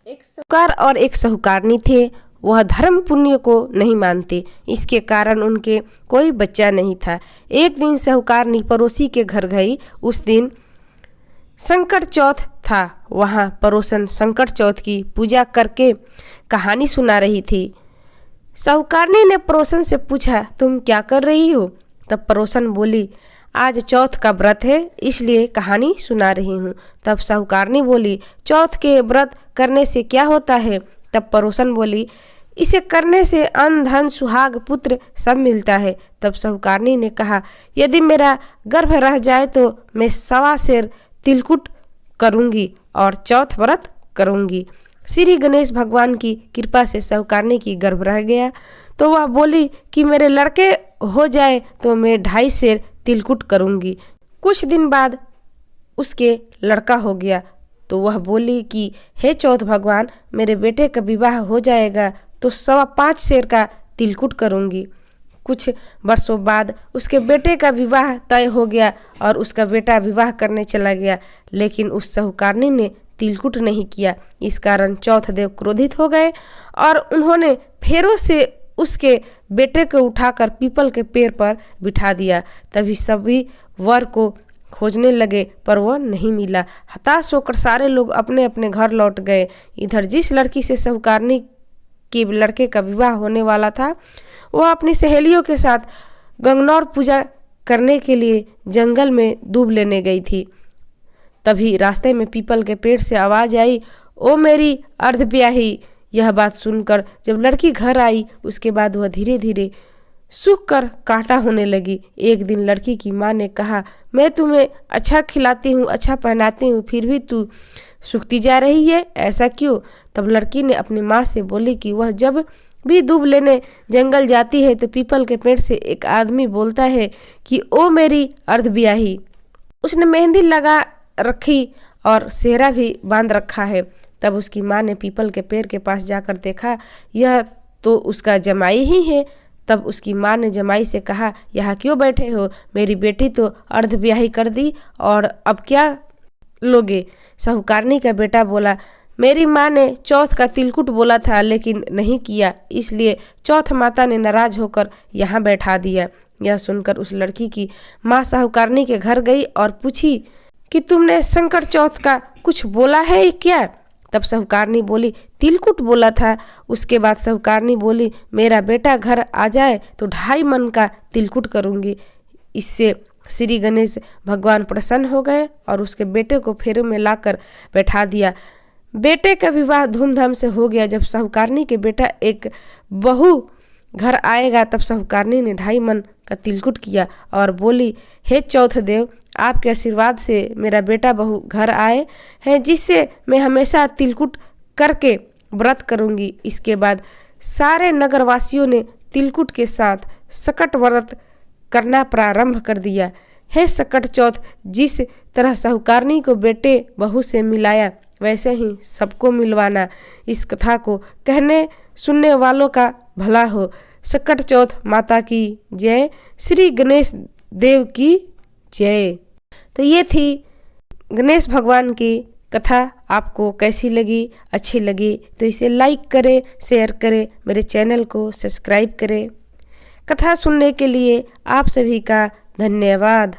एक साहूकार और एक साहूकारनी थे। वह धर्म पुण्य को नहीं मानते, इसके कारण उनके कोई बच्चा नहीं था। एक दिन साहूकारनी पड़ोसी के घर गई। उस दिन संकट चौथ था। वहाँ पड़ोसन संकट चौथ की पूजा करके कहानी सुना रही थी। साहूकारनी ने पड़ोसन से पूछा, तुम क्या कर रही हो? तब पड़ोसन बोली, आज चौथ का व्रत है, इसलिए कहानी सुना रही हूँ। तब साहूकारनी बोली, चौथ के व्रत करने से क्या होता है? तब पड़ोसन बोली, इसे करने से अन्न धन सुहाग पुत्र सब मिलता है। तब साहूकारनी ने कहा, यदि मेरा गर्भ रह जाए तो मैं 1.25 सेर तिलकुट करूँगी और चौथ व्रत करूँगी। श्री गणेश भगवान की कृपा से साहूकारनी की गर्भ रह गया तो वह बोली कि मेरे लड़के हो जाए तो मैं 2.5 सेर तिलकुट करूँगी। कुछ दिन बाद उसके लड़का हो गया तो वह बोली कि हे चौथ भगवान, मेरे बेटे का विवाह हो जाएगा तो 5.25 सेर का तिलकुट करूँगी। कुछ वर्षों बाद उसके बेटे का विवाह तय हो गया और उसका बेटा विवाह करने चला गया, लेकिन उस साहूकारनी ने तिलकुट नहीं किया। इस कारण चौथ देव क्रोधित हो गए और उन्होंने फेरों से उसके बेटे को उठाकर पीपल के पेड़ पर बिठा दिया। तभी सभी वर को खोजने लगे पर वह नहीं मिला। हताश होकर सारे लोग अपने अपने घर लौट गए। इधर जिस लड़की से साहूकारनी के लड़के का विवाह होने वाला था, वह अपनी सहेलियों के साथ गंगनौर पूजा करने के लिए जंगल में दूब लेने गई थी। तभी रास्ते में पीपल के पेड़ से आवाज़ आई, ओ मेरी अर्धब्याही। यह बात सुनकर जब लड़की घर आई, उसके बाद वह धीरे धीरे सूख कर कांटा होने लगी। एक दिन लड़की की माँ ने कहा, मैं तुम्हें अच्छा खिलाती हूँ, अच्छा पहनाती हूँ, फिर भी तू सूखती जा रही है, ऐसा क्यों? तब लड़की ने अपनी माँ से बोली कि वह जब भी दूब लेने जंगल जाती है तो पीपल के पेड़ से एक आदमी बोलता है कि ओ मेरी अर्धब्याही। उसने मेहंदी लगा रखी और सेहरा भी बांध रखा है। तब उसकी माँ ने पीपल के पेड़ के पास जाकर देखा, यह तो उसका जमाई ही है। तब उसकी माँ ने जमाई से कहा, यहाँ क्यों बैठे हो? मेरी बेटी तो अर्धब्याही कर दी और अब क्या लोगे? साहूकारनी का बेटा बोला, मेरी माँ ने चौथ का तिलकुट बोला था लेकिन नहीं किया, इसलिए चौथ माता ने नाराज होकर यहाँ बैठा दिया। यह सुनकर उस लड़की की माँ साहूकारनी के घर गई और पूछी कि तुमने संकट चौथ का कुछ बोला है क्या? तब साहूकारनी बोली, तिलकुट बोला था। उसके बाद साहूकारनी बोली, मेरा बेटा घर आ जाए तो 2.5 मन का तिलकुट करूँगी। इससे श्री गणेश भगवान प्रसन्न हो गए और उसके बेटे को फेरों में लाकर बैठा दिया। बेटे का विवाह धूमधाम से हो गया। जब साहूकारनी के बेटा एक बहू घर आएगा तब साहूकारनी ने 2.5 मन का तिलकुट किया और बोली, हे चौथ देव, आपके आशीर्वाद से मेरा बेटा बहू घर आए हैं, जिससे मैं हमेशा तिलकुट करके व्रत करूंगी। इसके बाद सारे नगरवासियों ने तिलकुट के साथ सकट व्रत करना प्रारंभ कर दिया। हे सकट चौथ, जिस तरह साहूकारनी को बेटे बहू से मिलाया वैसे ही सबको मिलवाना। इस कथा को कहने सुनने वालों का भला हो। सकट चौथ माता की जय, श्री गणेश देव की जय। तो ये थी गणेश भगवान की कथा। आपको कैसी लगी? अच्छी लगी तो इसे लाइक करें, शेयर करें, मेरे चैनल को सब्सक्राइब करें। कथा सुनने के लिए आप सभी का धन्यवाद।